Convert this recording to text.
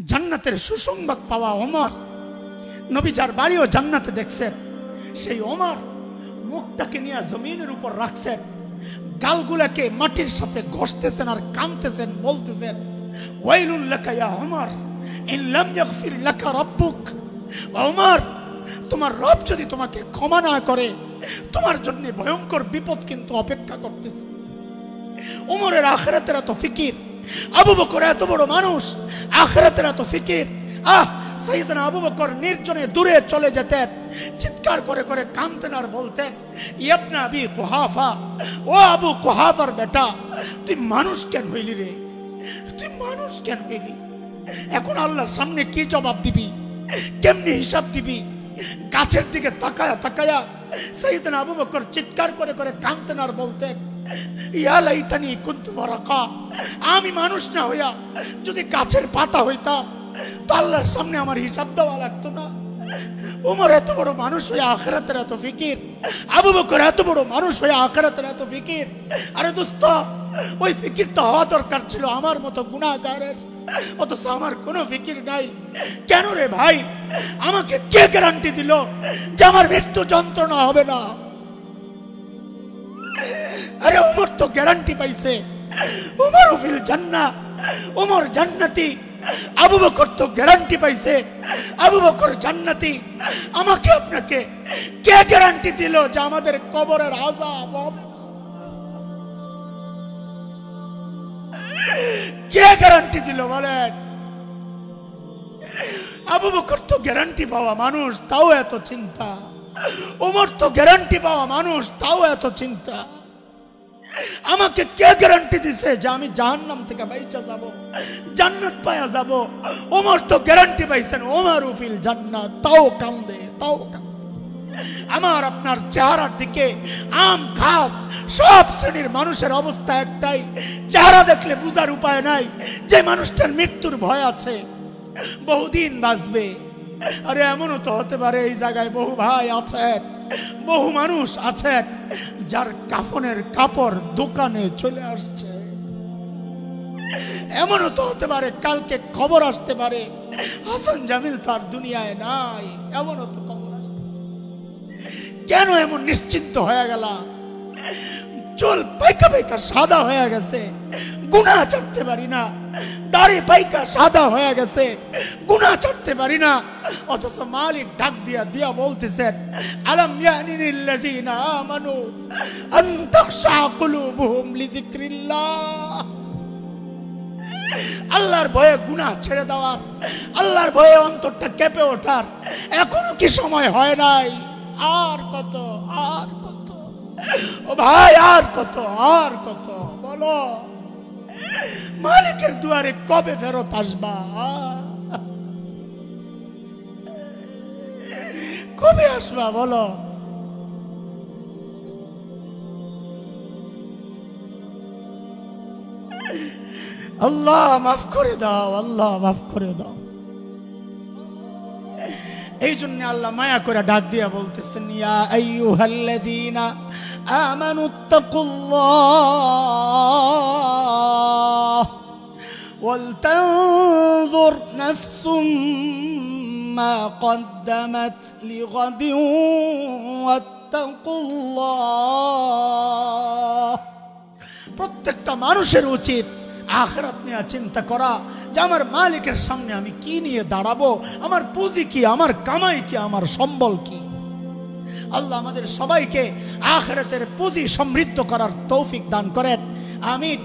জান্নাতের সুসংবাদ পাওয়া ওমর, নবী যার বাড়িও জান্নাতে দেখছেন, সেই ওমর মুখটাকে নিয়ে জমিনের উপর রাখছেন, গালগুলাকে মাটির সাথে ঘষতেছেন আর কাঁদতেছেন, বলতেছেন ওয়াইলুল লাকা ইয়া ওমর ইন লাম ইয়াগফির লাকা রাব্বুক। ওমর, তোমার রব যদি তোমাকে ক্ষমা না করে তোমার জন্য ভয়ঙ্কর বিপদ কিন্তু অপেক্ষা করতেছে। ওমরের আখিরাতের এত ফিকির, আবু বকর এত বড় মানুষ, আখিরাতের এত ফিকির। সাইয়েদনা আবু বকর নির্জনে দূরে চলে যেতেন, চিৎকার করে করে কাঁদতেন আর বলতেন ইবনে আবি কুহাফা, ও আবু কুহাফার বেটা, তুই মানুষ কেন হইলি রে, তুই মানুষ কেন হইলি? এখন আল্লাহর সামনে কি জবাব দিবি, কেমনি হিসাব দিবি? গাছের দিকে তাকায়া তাকায়া সাইয়েদনা আবু বকর চিৎকার করে করে কাঁদতেন আর বলতেন ইয়া লাইতানি কুনতু ওয়ারাকা, আমি মানুষ না হইয়া যদি গাছের পাতা হইতাম তো আল্লাহর সামনে আমার হিসাব দেওয়া লাগতো না। ওমর এত বড় মানুষ হয়ে আখিরাতের এত ফিকির, আবু বকর এত বড় মানুষ হয়ে আখিরাতের এত ফিকির। আরে দোস্ত, ওই ফিকিরটা হওয়া দরকার ছিল আমার মতো গুনাহগারের, অথচ আমার কোনো ফিকির নাই। কেন রে ভাই? আমাকে কে গ্যারান্টি দিল যে আমার মৃত্যু যন্ত্রণা হবে না? আরে ওমর তো গ্যারান্টি পাইছে, ওমর ফিল জান্নাহ, ওমর জান্নাতি। আবু বকর তো গ্যারান্টি পাইছে, আবু বকর জান্নাতি। আমাকে আপনাকে কে গ্যারান্টি দিল যে আমাদের কবরের আযাব হবে? কে গ্যারান্টি দিল বলেন? আবু বকর তো গ্যারান্টি পাওয়া মানুষ, তাও এত চিন্তা। ওমর তো গ্যারান্টি পাওয়া মানুষ, তাও এত চিন্তা। আমাকে কে গ্যারান্টি দিছে যে আমি জাহান্নাম থেকে বাইচা যাব, জান্নাত পায়া যাব? ওমর তো গ্যারান্টি পাইছেন ওমর ফিল জান্নাহ, তাও কান্দে, তাও কান্দে। আমার আপনার চেহারার দিকে আম ঘাস সব শ্রেণীর মানুষের অবস্থা একটাই, চেহারা দেখলে বুঝার উপায় নাই যে মানুষটার মৃত্যুর ভয় আছে, বহুদিন বাঁচবে। আরে এমনও তো হতে পারে এই জায়গায় বহু ভাই আছেন, বহু মানুষ আছেন যার কাফনের কাপড় দোকানে চলে আসছে। এমনও তো হতে পারে কালকে খবর আসতে পারে হাসান জামিল তার দুনিয়ায় নাই, এমনও তো খবর আসতে। কেন এমন নিশ্চিন্ত হয়ে গেল? চুল পাইকা পাইকা সাদা হয়ে গেছে, গুনাহ ছাড়তে পারি না। দাড়ি পাইকা সাদা হয়ে গেছে, গুনাহ ছাড়তে পারি না। অথচ মালিক ডাক দিয়া দিয়া বলতেছেন আলাম ইয়ানি লিল্লাযিনা আমানু আন তাখশা কুলুবুহুম লিযিকরিল্লাহ। আল্লাহর ভয়ে গুনাহ ছেড়ে দেওয়ার, আল্লাহর ভয়ে অন্তরটা কেঁপে ওঠার এখনো কি সময় হয় নাই? আর কত, আর কত? ও ভাই, আর কত, আর কত? বলো, মালিকের দুয়ারে কবে ফেরত আসবা? কবে আসবা বলো? আল্লাহ মাফ করে দাও, আল্লাহ মাফ করে দাও। এই জন্য আল্লাহ মায়া করে ডাক দিয়া বলতেছেন ইয়া আইয়ুহাল্লাযীনা আমানুত্তাকুল্লাহ ওয়াল তানজুর নাফসুম মা কদ্দামাত লিগাদিন ওয়াত্তাকুল্লাহ। প্রত্যেকটা মানুষের উচিত আখিরাত নিয়ে চিন্তা করা যে আমার মালিকের সামনে আমি কি নিয়ে দাঁড়াবো, আমার পুঁজি কি, আমার কামাই কি, আমার সম্বল কি। আল্লাহ আমাদের সবাইকে আখিরাতের পুঁজি সমৃদ্ধ করার তৌফিক দান করেন, আমিন।